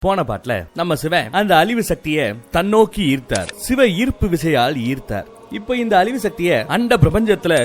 போன பாட்டுல நம்ம சிவன் அந்த அழிவு சக்தியை தன்னோக்கி ஈர்த்தார். சிவ ஈர்ப்பு விசையால் ஈர்த்தார். இப்ப இந்த அழிவு சக்தியை அண்ட பிரபஞ்சத்துல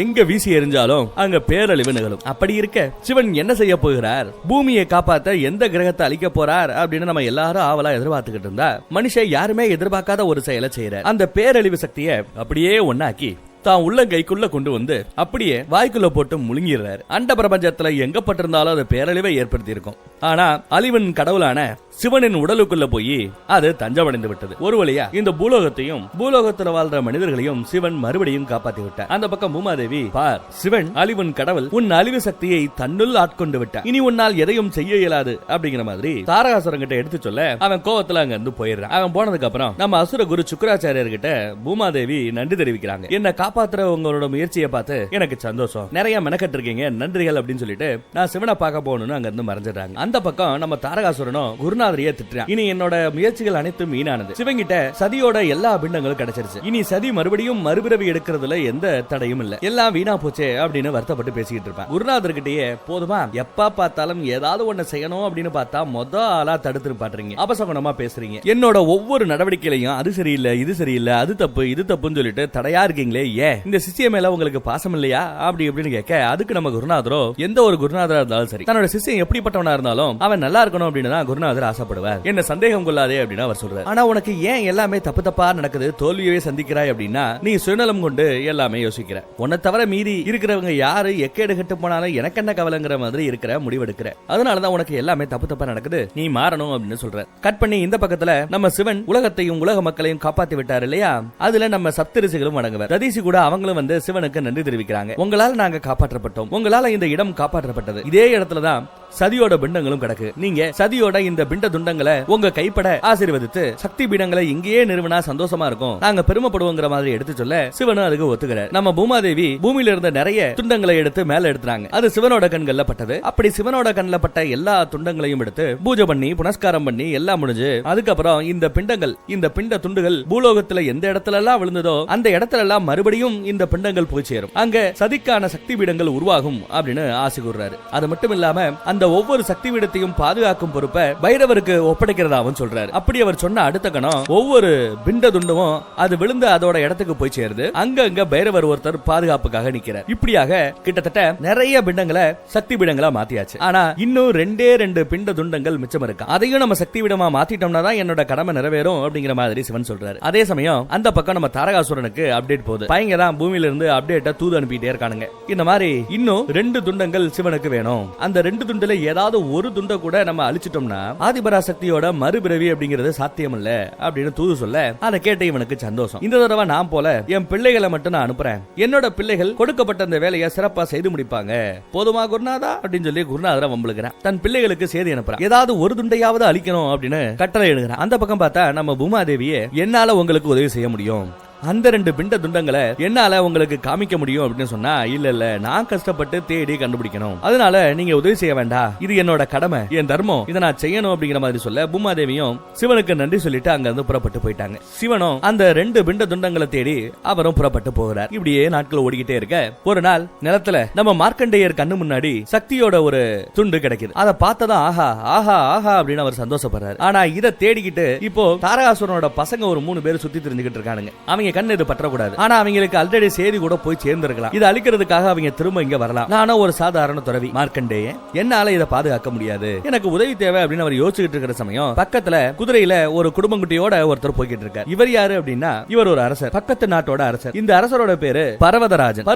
எங்க வீசி எறிஞ்சாலும் அங்க பேரழிவு நிகழும். அப்படி இருக்க சிவன் என்ன செய்ய போகிறார், பூமியை காப்பாத்த எந்த கிரகத்தை அழிக்க போறார் அப்படின்னு நம்ம எல்லாரும் ஆவலா எதிர்பார்த்துக்கிட்டு இருந்தா, மனுஷன் யாருமே எதிர்பார்க்காத ஒரு செயலை செய்யற. அந்த பேரழிவு சக்தியை அப்படியே ஒன்னாக்கி தான் உள்ள கைக்குள்ள கொண்டு வந்து அப்படியே வாய்க்குள்ள போட்டு முழுங்கிடுறாரு. அண்ட பிரபஞ்சத்துல எங்க பட்டிருந்தாலும் அது பேரழிவை ஏற்படுத்தி இருக்கும். ஆனா அழிவின் கடவுளான சிவனின் உடலுக்குள்ள போய் அது தஞ்சமடைந்து விட்டது. ஒரு வழியா இந்த பூலோகத்தையும் பூலோகத்துல வாழ்ற மனிதர்களையும் சிவன் மறுபடியும் காப்பாத்தி விட்டார். அந்த பக்கம் பூமாதேவி, பார், சிவன் அழிவின் கடவுள் உன் அழிவு சக்தியை தன்னுள் ஆட்கொண்டு விட்டார், இனி உன்னால் எதையும் செய்ய இயலாது அப்படிங்கிற மாதிரி தாரகாசுரன் கிட்ட எடுத்து சொல்ல அவன் கோவத்துல அங்க இருந்து போயிடுறான். அவன் போனதுக்கு அப்புறம் நம்ம அசுர குரு சுக்கராச்சாரியர் கிட்ட பூமாதேவி நன்றி தெரிவிக்கிறாங்க. என்ன காப்பாத்துற உங்களோட முயற்சியை பார்த்து எனக்கு சந்தோஷம், நிறைய மெனக்கட்டு இருக்கீங்க, நன்றிகள் அப்படின்னு சொல்லிட்டு நான் சிவனை பார்க்க போகணும்னு அங்க இருந்து மறைஞ்சிடறாங்க. அந்த பக்கம் நம்ம தாரகாசுரனும் குருநாதரையே திட்டுறான். இனி என்னோட முயற்சிகள் அனைத்தும் வீணானது, சிவங்கிட்ட சதியோட எல்லா பிண்டங்களும் கிடைச்சிருச்சு, இனி சதி மறுபடியும் மறுபிறவி எடுக்கிறதுல எந்த தடையும் இல்ல, எல்லாம் வீணா போச்சே அப்படின்னு வருத்தப்பட்டு பேசிக்கிட்டு இருப்பான். குருநாதர்கிட்டயே போதுமா, எப்ப பார்த்தாலும் ஏதாவது ஒண்ணு செய்யணும் அப்படின்னு பார்த்தா மொத ஆளா தடுத்து பாட்டுறீங்க, அபசகுணமா பேசுறீங்க, என்னோட ஒவ்வொரு நடவடிக்கையிலையும் அது சரியில்லை, இது சரியில்லை, அது தப்பு, இது தப்புன்னு சொல்லிட்டு தடையா இருக்கீங்களே, ஏன் இந்த சிஷ்ய மேல உங்களுக்கு பாசம் இல்லையா அப்படி இப்படின்னு கேட்க, அதுக்கு நம்ம குருநாதரோ எந்த ஒரு குருநாதரா இருந்தாலும் சரி, தன்னோட சிஷ்யன் எப்படிப்பட்டவனா இருந்தாலும் அவன் நல்லா இருக்கணும் அப்படின்னு தான் குருநாதர் ஆசைப்படுவார். என்ன சந்தேகம் கொள்ளாதே அப்படின்னு அவர் சொல்றார். ஆனா உனக்கு ஏன் எல்லாமே தப்பு தப்பா நடக்குது, தோல்வியவே சந்திக்கிறாய் அப்படின்னா நீ சுயநலம் கொண்டு எல்லாமே யோசிக்கிற, உன்னை தவிர மீறி இருக்கிறவங்க யாரு எக்கேடு கெட்டு போனாலும் எனக்கு என்ன கவலைங்கிற மாதிரி இருக்கிற முடிவெடுக்கிற, அதனாலதான் உனக்கு எல்லாமே தப்பு தப்பா நடக்குது, நீ மாறணும் அப்படின்னு சொல்ற. கட் பண்ணி இந்த பக்கத்துல நம்ம சிவன் உலகத்தையும் உலக மக்களையும் காப்பாத்தி விட்டார் இல்லையா, அதுல நம்ம சப்தரிசிகளும் வணங்குவர். ரதீசி கூட அவங்களும் வந்து சிவனுக்கு நன்றி தெரிவிக்கிறாங்க. உங்களால நாங்க காப்பாற்றப்பட்டோம், உங்களால இந்த இடம் காப்பாற்றப்பட்டது, இதே இடத்துலதான் சதியோட பிண்டங்களும் கிடக்கு, நீங்க சதியோட இந்த பிண்ட துண்டங்களை உங்க கைப்பட ஆசீர்வதித்து சக்தி பீடங்களை இங்கேயே நிறுவனா சந்தோஷமா இருக்கும், நாங்க பெருமைப்படுவோங்கிற மாதிரி எடுத்து சொல்ல சிவனும் அதுக்கு ஒத்துக்கிறார். நம்ம பூமாதேவி பூமியில இருந்த நிறைய துண்டங்களை எடுத்து மேல எடுத்துறாங்க. அது சிவனோட கண்கள்ல பட்டது. அப்படி சிவனோட கண்ணில் பட்ட எல்லா துண்டங்களையும் எடுத்து பூஜை பண்ணி புனஸ்காரம் பண்ணி எல்லாம் முடிஞ்சு அதுக்கப்புறம் இந்த பிண்டங்கள், இந்த பிண்ட துண்டுகள் பூலோகத்துல எந்த இடத்துல எல்லாம் விழுந்ததோ அந்த இடத்துல எல்லாம் மறுபடியும் இந்த பிண்டங்கள் போய் சேரும், அங்க சதிக்கான சக்தி பீடங்கள் உருவாகும் அப்படின்னு ஆசை கூறுறாரு. அது மட்டும் இல்லாம அந்த ஒவ்வொரு சக்தி பீடத்தையும் பாதுகாக்கும் பொறுப்பை பைரவருக்கு ஒப்படைக்கிறதாவும் சொல்றாரு. அப்படி அவர் சொன்ன அடுத்த கணம் ஒவ்வொரு பிண்ட துண்டமும் அது விழுந்து அதோட இடத்துக்கு போய் சேருது. அங்க பைரவர் ஒருத்தர் பாதுகாப்புக்காக நிக்கிறார். இப்படியாக கிட்டத்தட்ட நிறைய பிண்டங்களை சக்தி பீடங்களா மாத்தியாச்சு. ஆனா இன்னும் ரெண்டு பிண்ட துண்டங்கள் மிச்சம் இருக்கு, அதையும் நம்ம சக்தி பீடமா மாத்திட்டோம்னா தான் என்னோட கடமை நிறைவேறும் அப்படிங்கிற மாதிரி சிவன் சொல்றாரு. அதே சமயம் அந்த பக்கம் நம்ம தாரகாசுரனுக்கு அப்டேட் போகுது. பையங்க தான் பூமியில இருந்து அப்டேட்டை தூது அனுப்பிட்டே இருக்கானுங்க. இந்த மாதிரி இன்னும் 2 துண்டங்கள் சிவனுக்கு வேணும், அந்த 2 துண்டுல ஏதாவது ஒரு துண்ட கூட நம்ம அழிச்சிட்டோம்னா ஆதிபராசக்தியோட மறுபிறவி அப்படிங்கிறது சாத்தியம் இல்ல அப்படின்னு தூது சொல்ல, அதை கேட்ட இவனுக்கு சந்தோஷம். இந்த தடவை நான் போல என் பிள்ளைகளை மட்டும் நான் அனுப்புறேன், என்னோட பிள்ளைகள் கொடுக்கப்பட்ட அந்த வேலையை சிறப்பா செய்து முடிப்பாங்க, போதுமா குருநாதா அப்படின்னு சொல்லி குருநாதரை வம்பளுக்கிறான். தன் பிள்ளைகளுக்கு செய்தி அனுப்புறான், ஏதாவது ஒரு துண்டையாவது அழிக்கணும் அப்படின்னு கட்டளை எழுதுறான். அந்த பக்கம் பார்த்தா நம்ம பூமாதேவியே, என்னால உங்களுக்கு உதவி செய்ய முடியும், அந்த 2 பிண்ட துண்டங்களை என்னால உங்களுக்கு காமிக்க முடியும் அப்படின்னு சொன்னா, இல்ல நான் கஷ்டப்பட்டு தேடி கண்டுபிடிக்கணும், அதனால நீங்க உதவி செய்ய வேண்டாம், இது என்னோட கடமை, என் தர்மம், இதை நான் செய்யணும் அப்படிங்கிற மாதிரி சொல்ல பூமாதேவியும் சிவனுக்கு நன்றி சொல்லிட்டு அங்க இருந்து புறப்பட்டு போயிட்டாங்க. சிவனும் அந்த 2 பிண்ட துண்டங்களை தேடி அவரும் புறப்பட்டு போகிறார். இப்படியே நாட்கள் ஓடிக்கிட்டே இருக்க ஒரு நாள் நிலத்துல நம்ம மார்க்கண்டேயர் கண்ணு முன்னாடி சக்தியோட ஒரு துண்டு கிடைக்குது. அதை பார்த்ததான் ஆஹா ஆஹா ஆஹா அப்படின்னு அவர் சந்தோஷப்படுறாரு. ஆனா இதை தேடிக்கிட்டு இப்போ தாரகாசுரனோட பசங்க ஒரு 3 பேர் சுத்தி தெரிஞ்சுக்கிட்டு இருக்கானுங்க. அவங்க கண்ணு இது பற்றக்கூடாது, ஆனா அவங்களுக்கு ஆல்ரெடி செய்தி கூட போய் சேர்ந்திருக்கலாம், இதை அழிக்கிறதுக்காக அவங்க திரும்ப இங்க வரலாம். நானும் ஒரு சாதாரண துறவி மார்க்கண்டேயன், என்னால இதை பாதுகாக்க முடியாது, எனக்கு உதவி தேவை அப்படின்னு அவர் யோசிச்சுட்டு இருக்கிற சமயம் பக்கத்துல குதிரையில ஒரு குடும்பங்குட்டியோட ஒருத்தர் போய்கிட்டு இருக்கார். இவர் யாரு அப்படின்னா, இவர் ஒரு அரசர், பக்கத்து நாட்டோட அரசர். இந்த அரசரோட பேரு பர்வதராஜன்.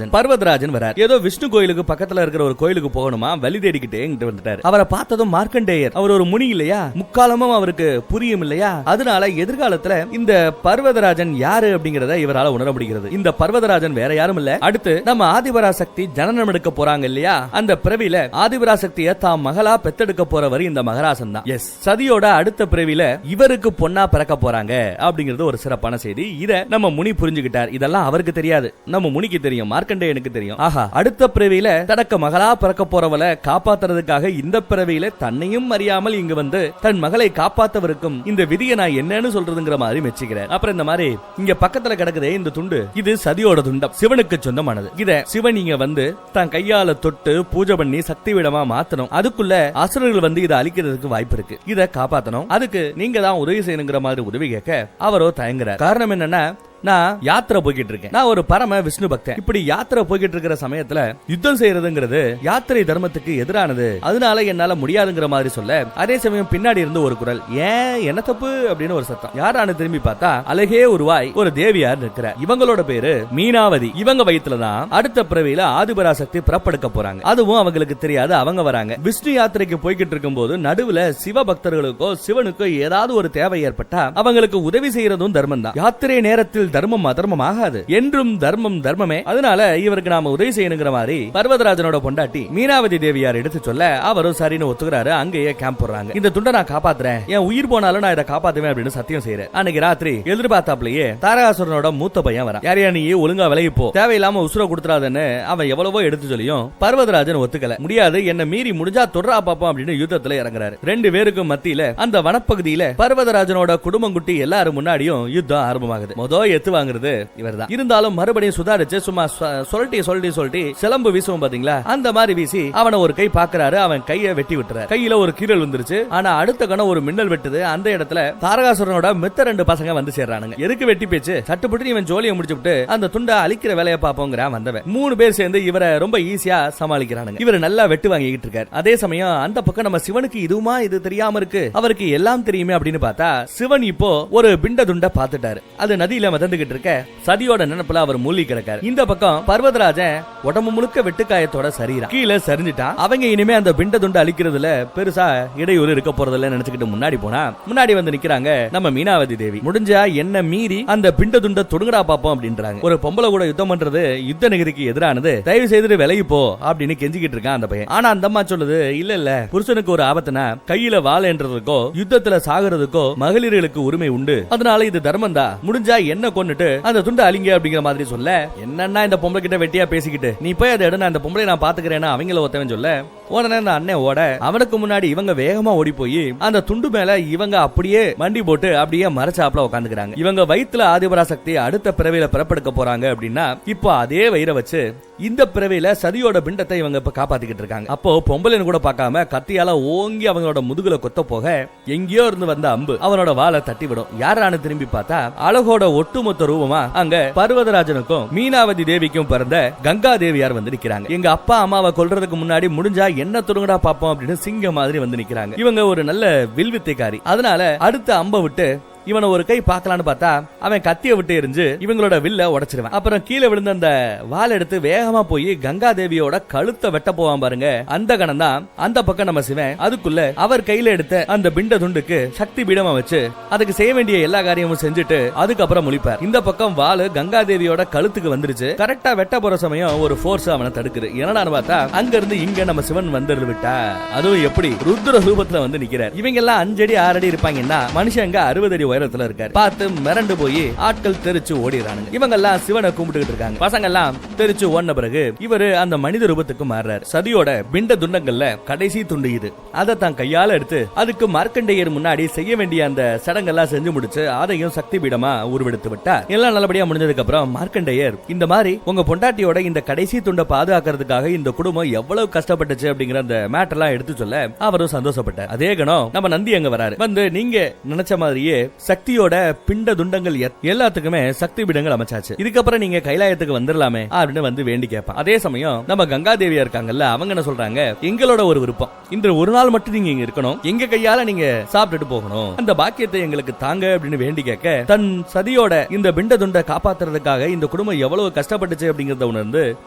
பர்வதராஜன் வரார். ஏதோ விஷ்ணு கோயிலுக்கு பக்கத்துல இருக்கிற ஒரு கோயிலுக்கு போகணுமா, வழி தேடிக்கிட்டே இங்கிட்டு வந்துட்டார். அவரை பார்த்ததும் மார்க்கண்டேயர், அவர் ஒரு முனி இல்லையா, முக்காலமும் அவருக்கு புரியும் இல்லையா, அதனால எதிர்காலத்துல இந்த பர்வதராஜன் யாரு அப்படிங்கறத இவரால உணர முடிகிறது. இந்த பர்வதராஜன் வேற யாரும் இல்ல, அடுத்து நம்ம ஆதிபராசக்தி ஜனனம் எடுக்க போறாங்க இல்லையா, அந்த பிறவில ஆதிபராசக்தியை தாம் மகளா பெத்தெடுக்க போறவர் இந்த மகராசன் தான். எஸ், சதியோட அடுத்த பிறவில இவருக்கு பொண்ணா பிறக்க போறாங்க அப்படிங்கிறது ஒரு சிறப்பான செய்தி. இத நம்ம முனி புரிஞ்சுக்கிட்டார். இதெல்லாம் அவருக்கு தெரியாது, நம்ம முனிக்கு தெரியும், மார்க்கண்டேயனுக்கு தெரியும். ஆஹா, அடுத்த பிறவில தனக்கு மகளா பிறக்க போறவளை காப்பாத்துறதுக்காக இந்த பிறவியில தன்னையும் அறியாமல் இங்கு வந்து தன் மகளை காப்பாத்தவருக்கும் இந்த விதியை நான் என்னன்னு சொல்றதுங்கிற மாதிரி மெச்சுக்கிறேன். அப்புறம் இந்த மாதிரி இங்க பக்கத்துல கிடக்குதே இந்த துண்டு, இது சதியோட துண்டம், சிவனுக்கு சொந்தமானது. இத சிவன் இங்க வந்து தன் கையால தொட்டு பூஜை பண்ணி சக்தி விடமா மாத்தணும். அதுக்குள்ள அசுரர்கள் வந்து இதை அழிக்கிறதுக்கு வாய்ப்பு இருக்கு. இத காப்பாத்தணும். அதுக்கு நீங்க தான் உதவி செய்யணுங்கிற மாதிரி உதவி கேட்க அவரோ தயங்குறார். காரணம் என்னன்னா, நான் யாத்திரை போய்கிட்டு இருக்கேன், நான் ஒரு பரம விஷ்ணு பக்தன். இப்படி யாத்திரை போய்கிட்டு இருக்கிற சமயத்துல யுத்தம் செய்யறதுங்கிறது யாத்திரை தர்மத்துக்கு எதிரானது, அதனால என்னால முடியாதுங்கிற மாதிரி சொல்ல, அதே சமயம் பின்னாடி இருந்து ஒரு குரல், ஏன் என்ன தப்பு அப்படின்னு ஒரு சத்தம். யாரானு திரும்பி பார்த்தா அழகே உருவாய் ஒரு தேவியார் இருக்கிறார். இவங்களோட பேரு மீனாவதி. இவங்க வயிற்றுலதான் அடுத்த பிறவியில ஆதிபராசக்தி பிறப்படுக்க போறாங்க. அதுவும் அவங்களுக்கு தெரியாது. அவங்க வராங்க. விஷ்ணு யாத்திரைக்கு போய்கிட்டு இருக்கும் போது நடுவுல சிவ பக்தர்களுக்கோ சிவனுக்கோ ஏதாவது ஒரு தேவை ஏற்பட்டா அவங்களுக்கு உதவி செய்யறதும் தர்மம் தான். யாத்திரை நேரத்தில் தர்மம் அதர்மம் ஆகாது, என்றும் தர்மம் தர்மமே. அதனால இவருக்கு நாம உதவி செய்யணுங்கிற மாதிரி பர்வதராஜனோட பொண்டாட்டி மீனாவதி தேவியார் எடுத்து சொல்ல அவரும் சரின்னு ஒத்துக்கிறாரு. அங்கேயே கேம்ப் போடுறாங்க. இந்த துண்டை நான் காப்பாத்துறேன், என் உயிர் போனாலும் நான் இதை காப்பாத்துவேன் அப்படின்னு சத்தியம் செய்யறேன். அன்னைக்கு ராத்திரி எதிர்பார்த்தாப்லயே தாரகாசுரனோட மூத்த பையன் வரான். யாரையா நீ ஒழுங்கா விலகி போ, தேவையில்லாம உசுர கொடுத்துறாதுன்னு அவன் எவ்வளவோ எடுத்து சொல்லியும் பர்வதராஜன் ஒத்துக்கல. முடியாது, என்ன மீறி முடிஞ்சா தொடரா பாப்போம் அப்படின்னு யுத்தத்துல இறங்குறாரு. ரெண்டு பேருக்கும் மத்தியில அந்த வனப்பகுதியில பர்வதராஜனோட குடும்பங்குட்டி எல்லாரும் முன்னாடியும் யுத்தம் ஆரம்பமாகுது. எத்து வாங்குறது இவர்தான். இருந்தாலும் மறுபடியும் சுதாரிச்சு சும்மா சொல்லிட்டு சிலம்பு வீசுவோம் பாத்தீங்களா, அந்த மாதிரி வீசி அவனை ஒரு கை பாக்குறாரு. அவன் கையை வெட்டி விட்டுறாரு. கையில ஒரு கீரல் வந்துருச்சு. ஆனா அடுத்த கணம் ஒரு மின்னல் வெட்டுது. அந்த இடத்துல தாரகாசுரனோட மித்த ரெண்டு பசங்க வந்து சேர்றானுங்க. எதுக்கு வெட்டி பேச்சு, சட்டுப்பட்டு இவன் ஜோலியை முடிச்சுட்டு அந்த துண்டை அழிக்கிற வேலையை பாப்போங்கிற வந்தவன். 3 பேர் சேர்ந்து இவரை ரொம்ப ஈஸியா சமாளிக்கிறானுங்க. இவர் நல்லா வெட்டு வாங்கிட்டு இருக்காரு. அதே சமயம் அந்த பக்கம் நம்ம சிவனுக்கு இதுவுமா இது தெரியாம இருக்கு, அவருக்கு எல்லாம் தெரியுமே அப்படின்னு பார்த்தா சிவன் இப்போ ஒரு பிண்ட துண்டை பார்த்துட்டாரு. அது நதியில மதந்துகிட்டு இருக்க சதியோட நினைப்புல அவர் மூழ்கி கிடக்காரு. இந்த பக்கம் பர்வதராஜன் உடம்பு முழுக்க வெட்டுக்காயத்தோட சரீரம் கீழே சரிஞ்சிட்டான். அவங்க இனிமே அந்த பிண்ட துண்டு அழிக்கிறதுல பெருசா இடையூறு இருக்க போறதில்ல நினைச்சுக்கிட்டு முன்னாடி வந்து நிக்கிறாங்க நம்ம மீனாவதி தேவி. முடிஞ்சா என்ன மீறி அந்த பிண்ட துண்டை தொடுங்கடா பாப்போம் அப்படின்றாங்க. ஒரு பொம்பளை கூட யுத்தம் பண்றது யுத்த நிகதிக்கு எதிரானது, தயவு செய்து விலகி போ அப்படின்னு கெஞ்சிக்கிட்டு இருக்கான் அந்த பையன். ஆனா அந்த அம்மா சொல்லுது, இல்ல புருஷனுக்கு ஒரு ஆபத்துனா கையில வாழன்றதுக்கோ யுத்தத்துல சாகுறதுக்கோ மகளிர்களுக்கு உரிமை உண்டு, அதனால இது தர்மம் தான், முடிஞ்சா என்ன கொன்னுட்டு அந்த துண்டு அழிங்க அப்படிங்கிற மாதிரி சொல்ல, என்னன்னா இந்த பொம்பளை கிட்ட வெட்டியா பேசிக்கிட்டு நீ போய் அதை எடு, அந்த பொம்பளை நான் பாத்துக்கிறேன்னா அவங்கள ஒருத்தவன் சொல்ல, உடனே அந்த அண்ணன் ஓட அவனுக்கு முன்னாடி இவங்க வேகமா ஓடி போய் அந்த துண்டு மேல இவங்க அப்படியே மண்டி போட்டு அப்படியே மறைச்சாப்ல உட்காந்துக்கிறாங்க. இவங்க வயிற்றுல ஆதிபராசக்தி அடுத்த பிறவியில பிறப்படுக்க போறாங்க அப்படின்னா இப்போ அதே வயிறை வச்சு இந்த பிறவியில சதியோட பிண்டத்தை இவங்க இப்ப காப்பாத்திக்கிட்டு இருக்காங்க. அப்போ பொம்பளைன்னு கூட பார்க்காம கத்தியால ஓங்கி அவங்களோட முதுகுல கொத்த போக எங்கேயோ இருந்து வந்த அம்பு அவனோட வாளை தட்டி விடும். யாரானு திரும்பி பார்த்தா அழகோட ஒட்டுமொத்த ரூபமா அங்க பர்வதராஜனுக்கும் மீனாவதி தேவிக்கும் பிறந்த கங்கா தேவியார் வந்து நிக்கிறாங்க. எங்க அப்பா அம்மாவை கொல்றதுக்கு முன்னாடி முடிஞ்சா என்ன தொடுங்கடா பாப்போம் அப்படின்னு சிங்க மாதிரி வந்து நிக்கிறாங்க. இவங்க ஒரு நல்ல வில்வித்தைக்காரி, அதனால அடுத்த அம்பை விட்டு இவனை ஒரு கை பார்க்கலான்னு பார்த்தா அவன் கத்திய விட்டு எரிஞ்சு இவங்களோட வில்ல உடைச்சிருவான். அப்புறம் கீழே விழுந்த அந்த வாள் எடுத்து வேகமா போய் கங்கா தேவியோட கழுத்தை வெட்ட போவான் பாருங்க. அந்த கணம் தான் அந்த பக்கம் நம்ம சிவன் அதுக்குள்ள அவர் கையில எடுத்த அந்த பிண்ட துண்டுக்கு சக்தி பீடமா வச்சு அதுக்கு செய்ய வேண்டிய எல்லா காரியமும் செஞ்சுட்டு அதுக்கப்புறம் முழிப்பார். இந்த பக்கம் வாள் கங்கா தேவியோட கழுத்துக்கு வந்துருச்சு. கரெக்டா வெட்ட போற சமயம் ஒரு போர்ஸ் அவனை தடுக்குது. என்னடான்னு பார்த்தா அங்க இருந்து இங்க நம்ம சிவன் வந்து விட்டா, அதுவும் எப்படி ருத்ர ரூபத்துல வந்து நிக்கிறார். இவங்க எல்லாம் 5 அடி 6 அடி இருப்பாங்கன்னா மனுஷங்க 60 அடி உயரத்துல இருக்காரு. பார்த்து மிரண்டு போய் ஆட்கள் தெரிச்சு ஓடிறானுங்க. இவங்க எல்லாம் சிவனை கும்பிட்டுக்கிட்டு இருக்காங்க. பசங்க எல்லாம் தெரிச்சு ஓடின பிறகு இவரு அந்த மனித ரூபத்துக்கு மாறுறாரு. சதியோட பிண்ட துண்டங்கள்ல கடைசி துண்டு இது. அதை தான் கையால எடுத்து அதுக்கு மார்க்கண்டேயர் முன்னாடி செய்ய வேண்டிய அந்த சடங்கெல்லாம் செஞ்சு முடிச்சு அதையும் சக்தி பீடமா உருவெடுத்து விட்டார். எல்லாம் நல்லபடியா முடிஞ்சதுக்கு அப்புறம் மார்க்கண்டேயர் இந்த மாதிரி உங்க பொண்டாட்டியோட இந்த கடைசி துண்டை பாதுகாக்கிறதுக்காக இந்த குடும்பம் எவ்வளவு கஷ்டப்பட்டுச்சு அப்படிங்கிற அந்த மேட்டர்லாம் எடுத்து சொல்ல அவரும் சந்தோஷப்பட்டார். அதே கணம் நம்ம நந்தி அங்க வராரு. வந்து நீங்க நினைச்ச மாதிரியே சக்தியோட பிண்ட துண்டங்கள் எல்லாத்துக்குமே சக்தி பீடங்கள் அமைச்சாச்சு, இதுக்கப்புறம் நீங்க கைலாயத்துக்கு வந்துடலாமே அப்படின்னு வந்து வேண்டி கேட்பான். அதே சமயம் நம்ம கங்கா தேவியா இருக்காங்கல்ல, அவங்க என்ன சொல்றாங்க, எங்களோட ஒரு விருப்பம், இன்று ஒரு நாள் மட்டும் நீங்க இங்க இருக்கணும், எங்க கையால நீங்க சாப்பிட்டுட்டு போகணும், அந்த பாக்கியத்தை எங்களுக்கு தாங்க அப்படின்னு வேண்டி கேட்க தன் சதியோட இந்த பிண்ட துண்டை காப்பாத்துறதுக்காக இந்த குடும்பம் எவ்வளவு கஷ்டப்பட்டுச்சு அப்படிங்கறத உணர்ந்து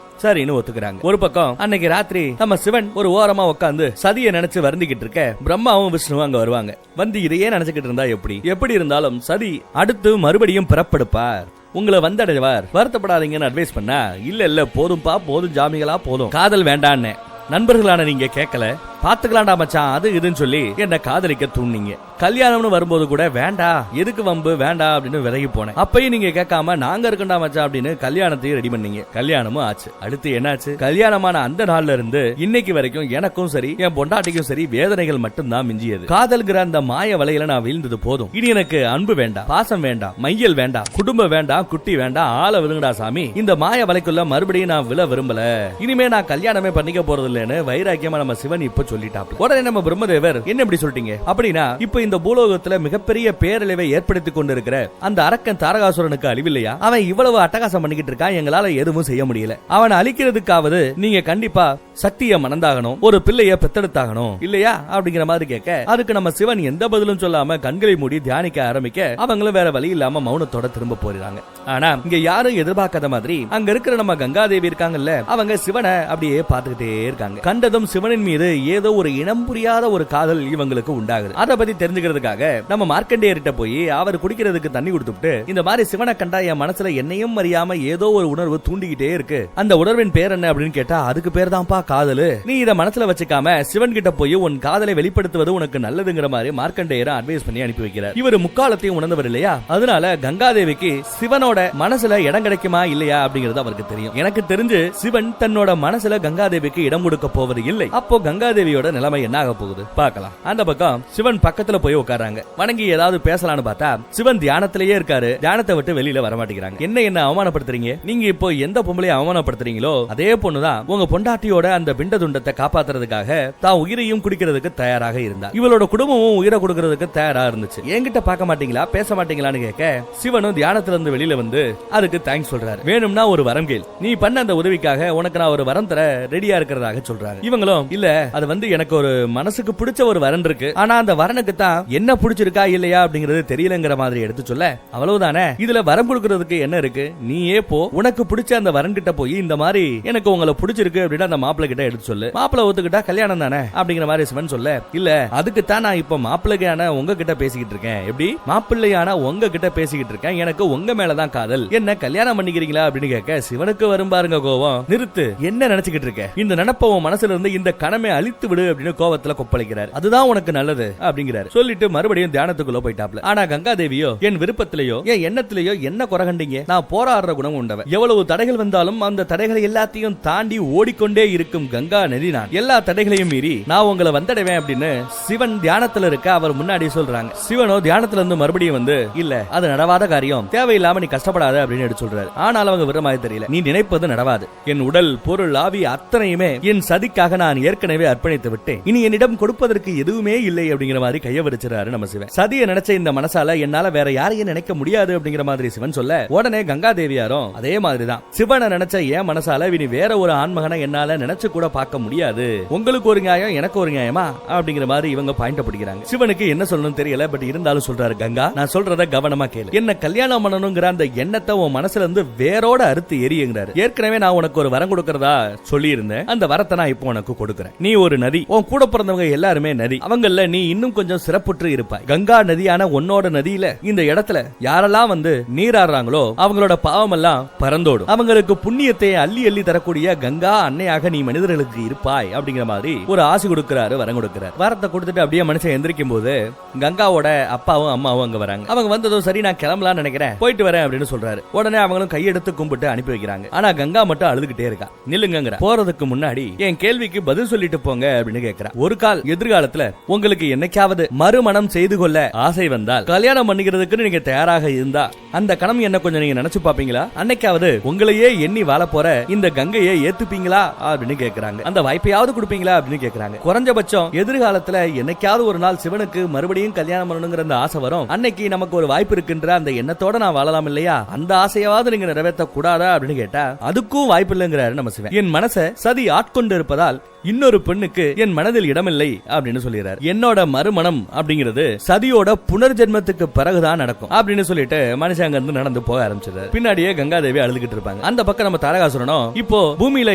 சரின்னு ஒத்துக்கிறாங்க. ஒரு பக்கம் அன்னைக்கு ராத்திரி நம்ம சிவன் ஒரு ஓரமா உட்காந்து சதியை நினைச்சு வருந்திக்கிட்டு இருக்க பிரம்மாவும் விஷ்ணுவும் அங்க வருவாங்க. வந்து இதையே நினைச்சுக்கிட்டு இருந்தா எப்படி இருந்தாலும் சதி அடுத்து மறுபடியும் பிறப்படுப்பார், உங்களை வந்தடைவார், வருத்தப்படாதீங்கன்னு அட்வைஸ் பண்ணா இல்ல போதும்பா போதும் ஜாமிகளா போதும், காதல் வேண்டான்னு நண்பர்களான நீங்க கேட்கல, பாத்துக்கலாம்டா மச்சான் அது இதுன்னு சொல்லி என்ன காதலிக்க தூண்டிங்க. கல்யாணம்னு வரும்போது கூட வேண்டாம் எதுக்கு வம்பு வேண்டாம் அப்படின்னு விலகி போனேன். அப்பயும் நீங்க கேட்காம நாங்க இருக்கண்டா மச்சான் அப்படின்னு கல்யாணத்தையும் ரெடி பண்ணீங்க. கல்யாணமும் ஆச்சு. அடுத்து என்னாச்சு? கல்யாணமான அந்த நாள்ல இருந்து இன்னைக்கு வரைக்கும் எனக்கும் சரி என் பொண்டாட்டிக்கும் சரி வேதனைகள் மட்டும்தான் மிஞ்சியது. காதல்கிற அந்த மாய வலையில நான் வீழ்ந்தது போதும். இனி எனக்கு அன்பு வேண்டாம், பாசம் வேண்டாம், மையல் வேண்டாம், குடும்பம் வேண்டாம், குட்டி வேண்டாம், ஆள விழுங்கடா சாமி. இந்த மாய வலைக்குள்ள மறுபடியும் நான் விழ விரும்பல. இனிமே நான் கல்யாணமே பண்ணிக்க போறது இல்லைன்னு வைராக்கியமா நம்ம சிவன் இப்ப சொல்லிட்டாப்ல. உடனே நம்ம பிரம்மதேவர் என்ன இப்படி சொல்லிட்டீங்க அப்படின்னா, இப்ப இந்த பூலோகத்துல மிகப்பெரிய பேரழிவை ஏற்படுத்திக் கொண்டிருக்கிற அந்த அரக்கன் தாரகாசுரனுக்கு அழிவில்லையா? அவன் இவ்வளவு அட்டகாசம் பண்ணிக்கிட்டு இருக்கான், எங்களால எதுவும் செய்ய முடியல. அவன் அழிக்கிறதுக்காவது நீங்க கண்டிப்பா சக்தியை மணந்தாகணும், ஒரு பிள்ளைய பெத்தெடுத்தாகணும் இல்லையா அப்படிங்கிற மாதிரி கேட்க, அதுக்கு நம்ம சிவன் எந்த பதிலும் சொல்லாம கண்களை மூடி தியானிக்க ஆரம்பிக்க, அவங்களும் வேற வழி இல்லாம மௌனத்தோட திரும்ப போறாங்க. ஆனா இங்க யாரும் எதிர்பார்க்காத மாதிரி அங்க இருக்கிற நம்ம கங்காதேவி இருக்காங்கல்ல, அவங்க சிவனை அப்படியே பார்த்துக்கிட்டே இருக்காங்க. கண்டதும் சிவனின் மீது ஏதோ ஒரு இனம் புரியாத ஒரு காதல் இவங்களுக்கு உண்டாகுது. அதை பத்தி தெரிஞ்சுக்கிறதுக்காக நம்ம மார்க்கண்டேயர்கிட்ட போய் அவர் குடிக்கிறதுக்கு தண்ணி கொடுத்துட்டு, இந்த மாதிரி சிவனை கண்டா என் மனசுல என்னையும் அறியாம ஏதோ ஒரு உணர்வு தூண்டிக்கிட்டே இருக்கு, அந்த உணர்வின் பேர் என்ன அப்படின்னு கேட்டா, அதுக்கு பேர் தான்ப்பா காதல். நீ இத மனசுல வச்சுக்காம சிவன் கிட்ட போய் உன் காதலை வெளிப்படுத்துவது உனக்கு நல்லதுங்கிற மாதிரி மார்க்கண்டேயரை அட்வைஸ் பண்ணி அனுப்பி வைக்கிறார். இவர் முக்காலத்தையும் உணர்ந்தவர் இல்லையா, அதனால கங்காதேவிக்கு சிவனோட மனசுல இடம் கிடைக்குமா இல்லையா அப்படிங்கறது அவருக்கு தெரியும். எனக்கு தெரிஞ்சு சிவன் தன்னோட மனசுல கங்காதேவிக்கு இடம் கொடுக்க போவது இல்லை. அப்போ கங்காதேவியோட நிலைமை என்ன ஆக போகுது பார்க்கலாம். அந்த பக்கம் சிவன் பக்கத்துல போய் உட்காராங்க. வணங்கி ஏதாவது பேசலாம்னு பார்த்தா சிவன் தியானத்திலேயே இருக்காரு. தியானத்தை விட்டு வெளியில வர மாட்டேங்கிறாங்க. என்ன அவமானப்படுத்துறீங்க? நீங்க இப்போ எந்த பொம்பளையை அவமானப்படுத்துறீங்களோ அதே பொண்ணுதான் உங்க பொண்டாட்டியோட அந்த பிண்ட துண்டத்தை காப்பாத்துறதுக்காக தான் உயிரையும் குடிக்கிறதுக்கு தயாராக இருந்தா. இவளோட குடும்பமும் உயிரை கொடுக்கறதுக்கு தயாரா இருந்துச்சு. என்கிட்ட பார்க்க மாட்டீங்களா, பேச மாட்டீங்களான்னு கேட்க, சிவனும் தியானத்துல இருந்து வெளியில வந்து அதுக்கு தேங்க்ஸ் சொல்றாரு. வேணும்னா ஒரு வரம் கேள், நீ பண்ண அந்த உதவிக்காக உனக்கு நான் ஒரு வரம் தர ரெடியா இருக்கிறதாக சொல்றாங்க. இவங்களும் இல்ல, அது வந்து எனக்கு ஒரு மனசுக்கு பிடிச்ச ஒரு வரன் இருக்கு, ஆனா அந்த வரனுக்கு தான் என்ன பிடிச்சிருக்கா இல்லையா அப்படிங்கறது தெரியலங்கிற மாதிரி எடுத்து சொல்ல, அவ்வளவுதானே, இதுல வரம் கொடுக்கறதுக்கு என்ன இருக்கு, நீயே போ, உனக்கு பிடிச்ச அந்த வரன் கிட்ட போய் இந்த மாதிரி எனக்கு உங்களை பிடிச்சிருக்கு அப்படின்னு அந்த மாப்பிள்ளை கிட்ட எடுத்து சொல்லு, மாப்பிள்ளை ஒத்துக்கிட்டா கல்யாணம் தானே அப்படிங்கிற மாதிரி சிவன் சொல்ல, இல்ல அதுக்கு தான் நான் இப்ப மாப்பிள்ளையான உங்ககிட்ட பேசிக்கிட்டு இருக்கேன். எப்படி மாப்பிள்ளையான உங்ககிட்ட பேசிக்கிட்டு இருக்கேன், எனக்கு உங்க மேலதான் காதல், என்ன கல்யாணம் பண்ணிக்கிறீங்களா அப்படின்னு கேட்க, சிவனுக்கு வரும் பாருங்க கோவம். நிறுத்து, என்ன நினைச்சுக்கிட்டு இருக்க, இந்த நினைப்ப உன் மனசுல இருந்து இந்த கணமே அழித்து விடு அப்படின்னு கோவத்துல கொப்பளிக்கிறார். அதுதான் உனக்கு நல்லது அப்படிங்கிறாரு. சொல்லிட்டு மறுபடியும் தியானத்துக்குள்ள போயிட்டாப்ல. ஆனா கங்காதேவியோ என் விருப்பத்திலேயோ என் எண்ணத்திலேயோ என்ன குறை கண்டீங்க, நான் போராடுற குணம் உண்டவன், எவ்வளவு தடைகள் வந்தாலும் அந்த தடைகளை எல்லாத்தையும் தாண்டி ஓடிக்கொண்டே இருக்கும் கங்கா நதி நான், எல்லா தடைகளையும் மீறி நான் உங்களை வந்தடைவேன் அப்படின்னு சிவன் தியானத்துல இருக்க அவர் முன்னாடி சொல்றாங்க. சிவனோ தியானத்துல இருந்து மறுபடியும் வந்து, இல்ல அது நடவாத காரியம், தேவையில்லாம நீ கஷ்டப்படாத அப்படின்னு எடுத்து சொல்றாரு. ஆனால் அவங்க விரும்பாது தெரியல, நீ நினைப்பது நடவாது, என் உடல் பொருள் ஆவி அத்தனையுமே என் சதிக்காக நான் ஏற்கனவே அர்ப்பணித்து விட்டேன், இனி என்னிடம் கொடுப்பதற்கு எதுவுமே இல்லை அப்படிங்கிற மாதிரி கைய வரிச்சாரு நம்ம சிவன். சதியை நினைச்ச இந்த மனசால என்னால வேற யாரையும் நினைக்க முடியாது அப்படிங்கிற மாதிரி சிவன் சொல்ல, உடனே கங்காதேவியாரும் அதே மாதிரிதான், சிவனை நினைச்ச என் மனசால இனி வேற ஒரு ஆண்மகனை என்னால நினைச்சு கூட பார்க்க முடியாது, உங்களுக்கு ஒரு நியாயம் எனக்கு ஒரு நியாயமா அப்படிங்கிற மாதிரி இவங்க பாயிண்ட் பிடிக்கிறாங்க. சிவனுக்கு என்ன சொல்லணும் தெரியல, பட் இருந்தாலும் சொல்றாரு, கங்கா நான் சொல்றத கவனமா கேளு, என்ன கல்யாணம் பண்ணணுங்கிற அந்த எண்ணத்தை உன் மனசுல இருந்து வேரோட அறுத்து எரியுங்கிறாரு. ஏற்கனவே நான் உனக்கு ஒரு வரம் கொடுக்கறதா சொல்லி இருந்தேன், அந்த வரத்தை நான் இப்போ உனக்கு கொடுக்கிறேன், நீ ஒரு நதி, உன் கூட பிறந்தவங்க எல்லாருமே நதி, அவங்கள நீ இன்னும் கொஞ்சம் சிறப்புற்று இருப்பாய், கங்கா நதியான உன்னோட நதியில இந்த இடத்துல யாரெல்லாம் வந்து நீராடுறாங்களோ அவங்களோட பாவம் எல்லாம் பறந்தோடும், அவங்களுக்கு புண்ணியத்தை அள்ளி அள்ளி தரக்கூடிய கங்கா அன்னையாக நீ மனிதர்களுக்கு இருப்பாய் அப்படிங்கிற மாதிரி ஒரு ஆசை கொடுக்கிறாரு, வரம் கொடுக்கிறார். வரத்தை கொடுத்துட்டு அப்படியே மனுஷன் எந்திரிக்கும் போது கங்காவோட அப்பாவும் அம்மாவும் அங்க வராங்க. அவங்க வந்ததும் சரி நான் கிளம்பலாம் நினைக்கிறேன், போயிட்டு வரேன் அப்படின்னு சொல்றாரு. உடனே அவங்களும் கையெடுத்து கும்பிட்டு அனுப்பி வைக்கிறாங்க. ஆனா கங்கா மட்டும் அழுதுகிட்டே இருக்கா. நில்லுங்க, போறதுக்கு முன்னாடி என் கேள்விக்கு பதில் சொல்லிட்டு போங்க அப்படின்னு கேட்கிறா. ஒரு கால் எதிர்காலத்துல உங்களுக்கு என்னைக்காவது மறுமணம் செய்து கொள்ள ஆசை வந்தால், கல்யாணம் பண்ணிக்கிறதுக்கு நீங்க தயாராக இருந்தா அந்த கணம் என்ன கொஞ்சம் நீங்க நினைச்சு பாப்பீங்களா, அன்னைக்காவது உங்களையே எண்ணி வாழ போற இந்த கங்கையை ஏத்துப்பீங்களா அப்படின்னு கேக்குறாங்க. அந்த வாய்ப்பையாவது கொடுப்பீங்களா அப்படின்னு கேக்குறாங்க. குறைஞ்சபட்சம் எதிர்காலத்துல என்னைக்காவது ஒரு நாள் சிவனுக்கு மறுபடியும் கல்யாணம் பண்ணணுங்கிற அந்த ஆசை வரும், அன்னைக்கு நமக்கு ஒரு வாய்ப்பு இருக்கின்ற அந்த எண்ணத்தோட நான் வாழலாம் இல்லையா, அந்த ஆசையாவது நீங்க நிறைவேற்ற கூடாதா அப்படின்னு கேட்டா அதுக்கும் வாய்ப்பு இல்லைங்கிறாரு நம்ம சிவன். என் மனசை சதி ஆட்கொண்டு இருப்பதால் இன்னொரு பெண்ணுக்கு என் மனதில் இடமில்லை அப்படின்னு சொல்லிடுறாரு. என்னோட மறுமணம் அப்படிங்கிறது சதியோட புனர்ஜென்மத்துக்கு பிறகுதான் நடக்கும் அப்படின்னு சொல்லிட்டு மனுஷன் அங்க இருந்து நடந்து போக ஆரம்பிச்சிருக்காரு. பின்னாடியே கங்காதேவி அழுதுகிட்டு இருப்பாங்க. அந்த பக்கம் நம்ம தாரகாசுரனும், இப்போ பூமியில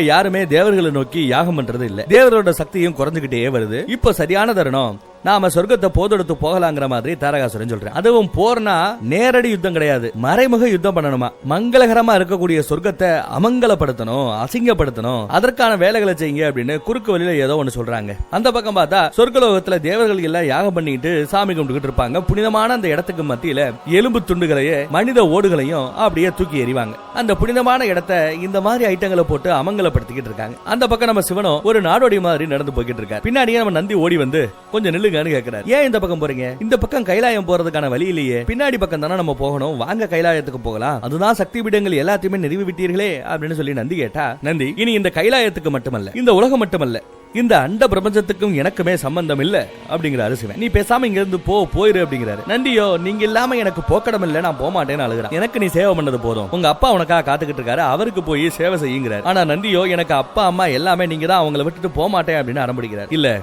யாருமே தேவர்களை நோக்கி யாகம் பண்றது இல்ல, தேவரோட சக்தியும் குறைஞ்சுகிட்டே வருது, இப்போ சரியான தருணம், நாம சொர்க்கத்தை போதெடுத்து போகலாங்கிற மாதிரி தாரகாசுரன் சொல்றேன். அதுவும் போர்னா நேரடி யுத்தம் கிடையாது, மறைமுக யுத்தம் பண்ணணுமா. மங்களகரமா இருக்கக்கூடிய சொர்க்கத்தை அமங்கலப்படுத்தணும், அசிங்கப்படுத்தணும், அதற்கான வேலைகளை செய்யுங்க அப்படின்னு குறுக்கு வழியில ஏதோ ஒன்னு சொல்றாங்க. அந்த பக்கம் பார்த்தா சொர்க்கலோகத்துல தேவர்கள் எல்லாம் யாகம் பண்ணிட்டு சாமி கும்பிட்டு இருப்பாங்க. புனிதமான அந்த இடத்துக்கு மத்தியில எலும்பு துண்டுகளையே மனித ஓடுகளையும் அப்படியே தூக்கி எறிவாங்க. அந்த புனிதமான இடத்தை இந்த மாதிரி ஐட்டங்களை போட்டு அமங்கலப்படுத்திக்கிட்டு இருக்காங்க. அந்த பக்கம் நம்ம சிவனோ ஒரு நாடோடி மாதிரி நடந்து போய்கிட்டு இருக்காரு. பின்னாடியே நம்ம நந்தி ஓடி வந்து கொஞ்சம் நில்லுங்கன்னு கேட்கிறாரு. ஏன் இந்த பக்கம் போறீங்க? இந்த பக்கம் கைலாயம் போறதுக்கான வழி இல்லையே, பின்னாடி பக்கம் தானே நம்ம போகணும், வாங்க கைலாயத்துக்கு போகலாம், அதுதான் சக்தி பீடங்கள் எல்லாத்தையுமே நிறுவி விட்டீர்களே அப்படின்னு சொல்லி நந்தி கேட்டா, நந்தி இனி இந்த கைலாயத்துக்கு மட்டுமல்ல, இந்த உலகம் மட்டுமல்ல, இந்த அண்ட பிரபஞ்சத்துக்கும் எனக்குமே சம்பந்தம் இல்ல அப்படிங்கிறாரு சிவன். நீ பேசாம இங்க இருந்து போயிரு அப்படிங்கிறாரு. நந்தியோ நீங்க இல்லாம எனக்கு போக்கடம் இல்ல, நான் போக மாட்டேன்னு அழுகிறான். எனக்கு நீ சேவை பண்ணது போதும், உங்க அப்பா உனக்காக காத்துக்கிட்டு இருக்காரு, அவருக்கு போய் சேவை செய்யுங்கிறாரு. ஆனா நந்தியோ எனக்கு அப்பா அம்மா எல்லாமே நீங்க தான், அவங்களை விட்டுட்டு போக மாட்டேன் அப்படின்னு ஆரம்பிக்கிறார். இல்ல,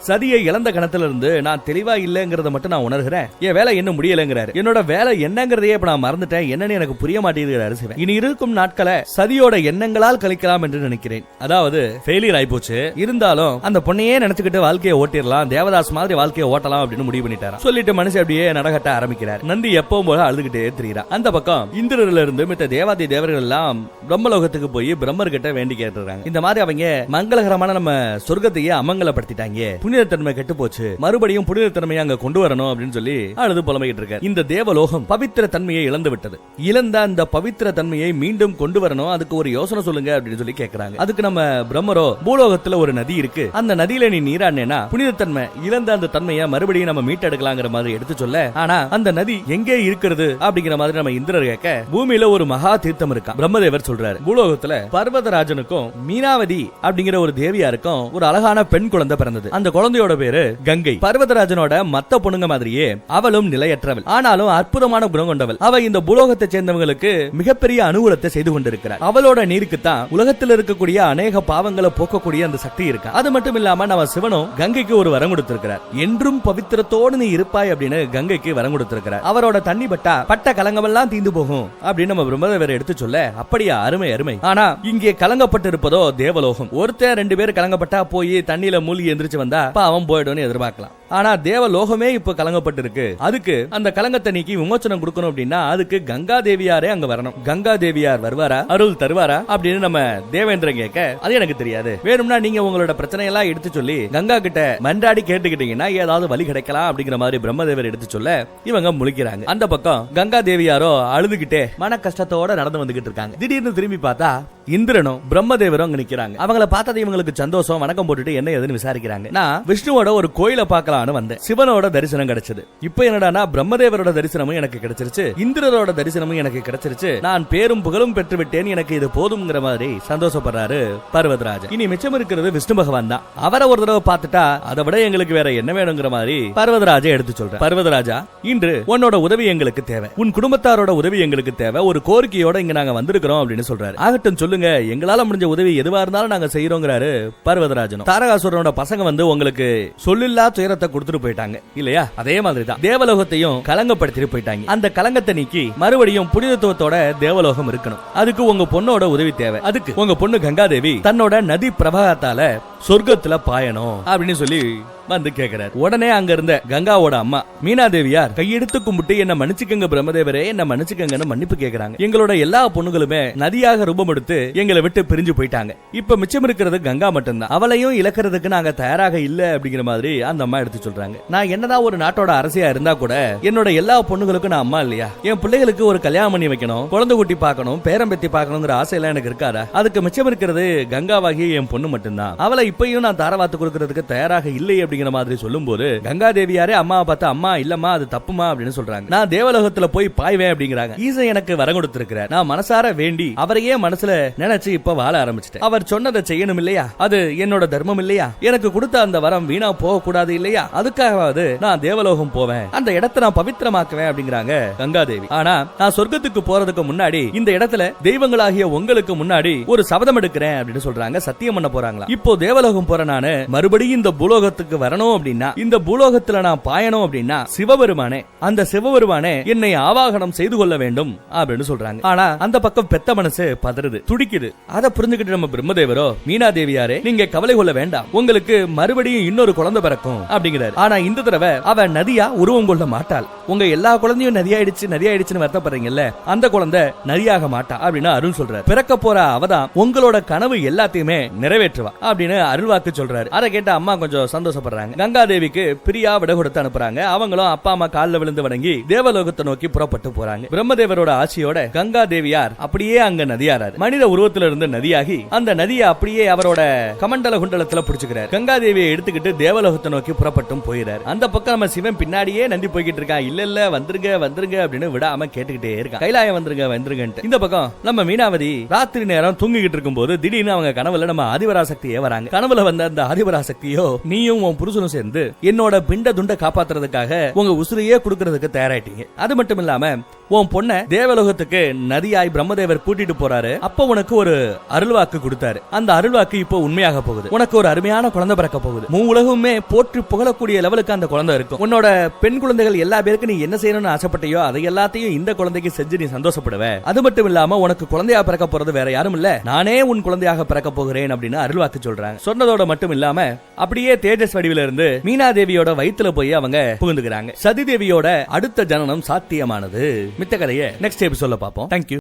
சதியை இழந்த கணத்துல இருந்து நான் தெளிவா இல்லங்கிறத மட்டும் நான் உணர்கிறேன், என் வேலை இன்னும் முடியலங்கிறாரு. என்னோட வேலை என்னங்கிறதையே இப்ப நான் மறந்துட்டேன், என்னன்னு எனக்கு புரிய மாட்டேங்கிறாரு சிவன். இனி இருக்கும் நாட்களை சதியோட எண்ணங்களால் கழிக்கலாம் என்று நினைக்கிறேன். அதாவது ஃபெயிலியர் ஆயிப்போச்சு, இருந்தாலும் அந்த பொண்ணையே நினைச்சுக்கிட்டு வாழ்க்கையை ஓட்டிடலாம், தேவதாஸ் மாதிரி வாழ்க்கையை ஓட்டலாம் அப்படின்னு முடிவு பண்ணிட்டாராம். சொல்லிட்டு மனுஷன் அப்படியே நடகட்ட ஆரம்பிக்கிறார். நந்தி எப்பவும் போல அழுதுகிட்டே திரிகிறார். அந்த பக்கம் இந்திரர்ல இருந்து மித்த தேவாதி தேவர்கள் எல்லாம் பிரம்மலோகத்துக்கு போய் பிரம்மர் கிட்ட வேண்டி கேட்டுறாங்க. இந்த மாதிரி அவங்க மங்களகரமான நம்ம சொர்க்கத்தையே அமங்கலப்படுத்திட்டாங்க, புனிதத்தன்மை கெட்டு போச்சு, மறுபடியும் புனிதத்தன்மையை அங்க கொண்டு வரணும் அப்படின்னு சொல்லி அழுது புலம்பிக்கிட்டு இருக்காரு. இந்த தேவலோகம் பவித்திர தன்மையை இழந்து விட்டது, இழந்த அந்த பவித்திர தன்மையை மீண்டும் கொண்டு வரணும், அதுக்கு ஒரு யோசனை சொல்லுங்க அப்படின்னு சொல்லி கேட்கறாங்க. அதுக்கு நம்ம பிரம்மரோ, பூலோகத்துல ஒரு நதி இருக்கு, அந்த நதியில நீ நீராடினா புனிதத்தன்மை இழந்த அந்த தன்மையை மறுபடியும் நம்ம மீட்டெடுக்கலாங்கிற மாதிரி எடுத்து சொல்ல, ஆனா அந்த நதி எங்கே இருக்கிறது அப்படிங்கிற மாதிரி நம்ம இந்திரர் கேட்க, பூமியில ஒரு மகா தீர்த்தம் இருக்கா. பிரம்மதேவர் சொல்றாரு, பூலோகத்துல பர்வதராஜனுக்கும் மீனாவதி அப்படிங்கிற ஒரு தேவியாருக்கும் ஒரு அழகான பெண் குழந்தை பிறந்தது. அந்த குழந்தையோட பேரு கங்கை. பர்வதராஜனோட மத்த பொண்ணுங்க மாதிரியே அவளும் நிலையற்றவள், ஆனாலும் அற்புதமான குணம் கொண்டவள். அவ இந்த பூலோகத்தை சேர்ந்தவங்களுக்கு மிகப்பெரிய அனுகூலத்தை செய்து கொண்டிருக்கிறார். அவளோட நீருக்கு தான் உலகத்தில் இருக்கக்கூடிய அநேக பாவங்களை போக்கக்கூடிய அந்த சக்தி இருக்கு. அது மட்டும் இல்லாம நம்ம சிவனும் கங்கைக்கு ஒரு வரம் கொடுத்திருக்கிறார், என்றும் பவித்திரத்தோடு நீ இருப்பாய் அப்படின்னு கங்கைக்கு வரம் கொடுத்திருக்கிறார். அவரோட தண்ணி பட்ட கலங்கமெல்லாம் தீந்து போகும் அப்படின்னு நம்ம பிரம்மதேவர் எடுத்து சொல்ல, அப்படியா, அருமை அருமை. ஆனா இங்கே கலங்கப்பட்டு இருப்பதோ தேவலோகம். ஒருத்தர் 2 பேர் கலங்கப்பட்டா போய் தண்ணியில மூழ்கி எந்திரிச்சு வந்தா அவன் போயிடும்னு எதிர்பார்க்கலாம். ஆனா தேவலோகமே இப்ப கலங்கப்பட்டு இருக்கு. அதுக்கு அந்த கலங்கத்தை நீக்கி விமோச்சனம் கொடுக்கணும் அப்படின்னா அதுக்கு கங்கா தேவியாரே அங்க வரணும். கங்கா தேவியார் வருவாரா, அருள் தருவாரா அப்படின்னு நம்ம தேவேந்திரன் கேட்க, அது எனக்கு தெரியாது, வேணும்னா நீங்க உங்களோட பிரச்சனை எல்லாம் எடுத்து சொல்லி கங்கா கிட்ட மன்றாடி கேட்டுக்கிட்டீங்கன்னா ஏதாவது வழி கிடைக்கலாம் அப்படிங்கிற மாதிரி பிரம்மதேவர் எடுத்து சொல்ல இவங்க முழிக்கிறாங்க. அந்த பக்கம் கங்கா தேவியாரோ அழுதுகிட்டே மன கஷ்டத்தோட நடந்து வந்துகிட்டு இருக்காங்க. திடீர்னு திரும்பி பார்த்தா இந்திரனும் பிரம்மதேவரும் அங்க நிக்கிறாங்க. அவங்கள பார்த்தது இவங்களுக்கு சந்தோஷம், வணக்கம் போட்டுட்டு என்ன ஏதுன்னு விசாரிக்கிறாங்க. நான் விஷ்ணுவோட ஒரு கோயிலை பார்க்கலாம்னு வந்தேன், சிவனோட தரிசனம் கிடைச்சது. இப்போ என்னடா பிரம்மதேவரோட தரிசனமும் எனக்கு கிடைச்சிருச்சு, இந்திரரோட தரிசனமும் எனக்கு கிடைச்சிருச்சு, நான் பேரும் புகழும் பெற்று விட்டேன், எனக்கு இது போதும்ங்கிற மாதிரி சந்தோஷப்படுறாரு பர்வதராஜன். இனி மிச்சம் இருக்கிறது விஷ்ணு பகவான் தான், அவரை ஒரு தடவை பார்த்துட்டா அதை விட எங்களுக்கு வேற என்ன வேணுங்கிற மாதிரி பர்வதராஜா எடுத்து சொல்ற. பர்வதராஜா, இன்று உன்னோட உதவி எங்களுக்கு தேவை, உன் குடும்பத்தாரோட உதவி எங்களுக்கு தேவை, ஒரு கோரிக்கையோட இங்க நாங்க வந்திருக்கிறோம் அப்படின்னு சொல்றாரு. ஆகட்டும் சொல்லுங்க, எங்களால முடிஞ்ச உதவி எதுவா இருந்தாலும் நாங்க செய்யறோங்கிறாரு பர்வதராஜனும். தாரகாசுரனோட பசங்க வந்து உங்களுக்கு சொல்லில்லா துயரத்தை கொடுத்துட்டு போயிட்டாங்க இல்லையா, அதே மாதிரிதான் தேவலோகத்தையும் கலங்கப்படுத்திட்டு போயிட்டாங்க. அந்த கலங்கத்தை நீக்கி மறுபடியும் புனிதத்துவத்தோட தேவலோகம் இருக்கணும், அதுக்கு உங்க பொண்ணோட உதவி தேவை. அதுக்கு உங்க பொண்ணு கங்காதேவி தன்னோட நதி பிரபாகத்தால சொர்க்கத்துல பாயணும் அப்படின்னு சொல்லி வந்து கேக்குறாரு. உடனே அங்க இருந்த கங்காவோட அம்மா மீனாதேவியார் கையெடுத்து கும்பிட்டு என்ன மன்னிச்சுக்கங்க பிரம்மதேவரே, என்ன மன்னிச்சுக்கங்கன்னு மன்னிப்பு கேக்குறாங்க. எங்களோட எல்லா பொண்ணுகளுமே நதியாக ரூபம் எடுத்து எங்களை விட்டு பிரிஞ்சு போயிட்டாங்க, இப்ப மிச்சம் இருக்கிறது கங்கா மட்டும்தான், அவளையும் இழக்கிறதுக்கு நாங்க தயாராக இல்ல அப்படிங்கிற மாதிரி அந்த அம்மா எடுத்து சொல்றாங்க. நான் என்னதான் ஒரு நாட்டோட அரசியா இருந்தா கூட என்னோட எல்லா பொண்ணுகளுக்கும் நான் அம்மா இல்லையா, என் பிள்ளைகளுக்கு ஒரு கல்யாணம் பண்ணி வைக்கணும், குழந்தை குட்டி பார்க்கணும், பேரம்பெத்தி பார்க்கணுங்கிற ஆசை எல்லாம் எனக்கு இருக்காதா, அதுக்கு மிச்சம் இருக்கிறது கங்காவாகிய என் பொண்ணு மட்டும்தான், அவளை இப்பயும் நான் தாரவாத்து கொடுக்கறதுக்கு தயாராக இல்லை அப்படிங்கிற மாதிரி சொல்லும் போது கங்கா தேவியாரே அம்மாவை பார்த்து, அம்மா இல்லம்மா அது தப்புமா அப்படின்னு சொல்றாங்க. நான் தேவலோகத்துல போய் பாய்வேன் அப்படிங்கிறாங்க. ஈசன் எனக்கு வரம் கொடுத்திருக்கிறார், நான் மனசார வேண்டி அவரையே மனசுல நினைச்சு இப்ப வாழ ஆரம்பிச்சிட்டேன், அவர் சொன்னதை செய்யணும் இல்லையா, அது என்னோட தர்மம் இல்லையா, எனக்கு கொடுத்த அந்த வரம் வீணா போக கூடாது இல்லையா, அதுக்காகவாது நான் தேவலோகம் போவேன், அந்த இடத்தை நான் பவித்திரமாக்குவேன் அப்படிங்கிறாங்க கங்காதேவி. ஆனா நான் சொர்க்கத்துக்கு போறதுக்கு முன்னாடி இந்த இடத்துல தெய்வங்களாகிய உங்களுக்கு முன்னாடி ஒரு சபதம் எடுக்கிறேன் அப்படின்னு சொல்றாங்க, சத்தியம் பண்ண போறாங்களா. இப்போ தேவலோகம் போற நானு மறுபடியும் இந்த பூலோகத்துக்கு வரணும் அப்படின்னா, இந்த பூலோகத்துல நான் பாயணும் அப்படின்னா சிவபெருமானே, அந்த சிவபெருமானே என்னை ஆவாகனம் செய்து கொள்ள வேண்டும் அப்படின்னு சொல்றாங்க. ஆனா அந்த பக்கம் பெத்த மனசு பதறுது, துடிக்குது. அதை புரிஞ்சுக்கிட்டு நம்ம பிரம்மதேவரோ, மீனா தேவியாரே நீங்க கவலை கொள்ள வேண்டாம், உங்களுக்கு மறுபடியும் இன்னொரு குழந்தை பிறக்கும் அப்படிங்கிறாரு. ஆனா இந்த தடவை அவ நதியா உருவம் கொள்ள மாட்டாள். உங்க எல்லா குழந்தையும் நதியாயிடுச்சுன்னு வருத்தப்படுறீங்கல்ல, அந்த குழந்தை நதியாக மாட்டா அப்படின்னு அருள் சொல்றாரு. பிறக்க போற அவதான் உங்களோட கனவு எல்லாத்தையுமே நிறைவேற்றுவா அப்படின்னு அருள்வாக்கு சொல்றாரு. அதை கேட்ட அம்மா கொஞ்சம் சந்தோஷப்படுறாங்க. கங்காதேவிக்கு பிரியா விட கொடுத்து அனுப்புறாங்க. அவங்களும் அப்பா அம்மா காலில் விழுந்து வணங்கி தேவலோகத்தை நோக்கி புறப்பட்டு போறாங்க. பிரம்மதேவரோட ஆட்சியோட கங்கா தேவியார் அப்படியே அங்க நதியாராரு. மனித உருவத்துல இருந்து நதியாகி அந்த நதியை அப்படியே அவரோட கமண்டல குண்டலத்துல பிடிச்சுக்கிறார். கங்கா தேவியை எடுத்துக்கிட்டு தேவலோகத்தை நோக்கி புறப்பட்டும் போயிறாரு. அந்த பக்கம் நம்ம சிவன் பின்னாடியே நந்தி போய்கிட்டு இருக்கா. இல்ல வந்துருங்க அப்படின்னு விடாம கேட்டுக்கிட்டே இருக்கா. கைலாயம் வந்துருங்க. இந்த பக்கம் நம்ம மீனாவதி ராத்திரி நேரம் தூங்கிக்கிட்டு இருக்கும் போது திடீர்னு அவங்க கனவுல நம்ம ஆதிபராசக்தியே வராங்க. கனவுல வந்த அந்த ஆதிபராசக்தியோ, நீயும் உன் புருஷனும் சேர்ந்து என்னோட பிண்ட துண்ட காப்பாத்துறதுக்காக உங்க உசுரையே கொடுக்கறதுக்கு தயாராயிட்டீங்க. அது மட்டும் இல்லாம உன் பொண்ண தேவலோகத்துக்கு நதியாய் பிரம்மதேவர் கூட்டிட்டு போறாரு. அப்ப உனக்கு ஒரு அருள்வாக்கு கொடுத்தாரு. அந்த அருள்வாக்கு இப்போ உண்மையாக போகுது. உனக்கு ஒரு அருமையான குழந்தை பிறக்க போகுது. உலகமே போற்றி புகழக்கூடிய லெவலுக்கு அந்த குழந்தை இருக்கும். உன்னோட பெண் குழந்தைகள் எல்லா பேருக்கு நீ என்ன செய்யணும்னு ஆசைப்பட்டியோ அதை எல்லாத்தையும் இந்த குழந்தைக்கு செஞ்சு நீ சந்தோஷப்படுவ. அது மட்டும் இல்லாம உனக்கு குழந்தையா பிறக்க போறது வேற யாரும் இல்ல, நானே உன் குழந்தையாக பிறக்க போகிறேன் அப்படின்னு அருள்வாக்கு சொல்றாங்க. சொன்னதோட மட்டும் இல்லாம அப்படியே தேஜஸ் வடிவில இருந்து மீனா தேவியோட வயித்துல போய் அவங்க புகுந்துக்கிறாங்க. சதி தேவியோட அடுத்த ஜனனம் சாத்தியமானது. மித்த கதையை நெக்ஸ்ட் எபிசோட்ல பார்ப்போம். தேங்க்யூ.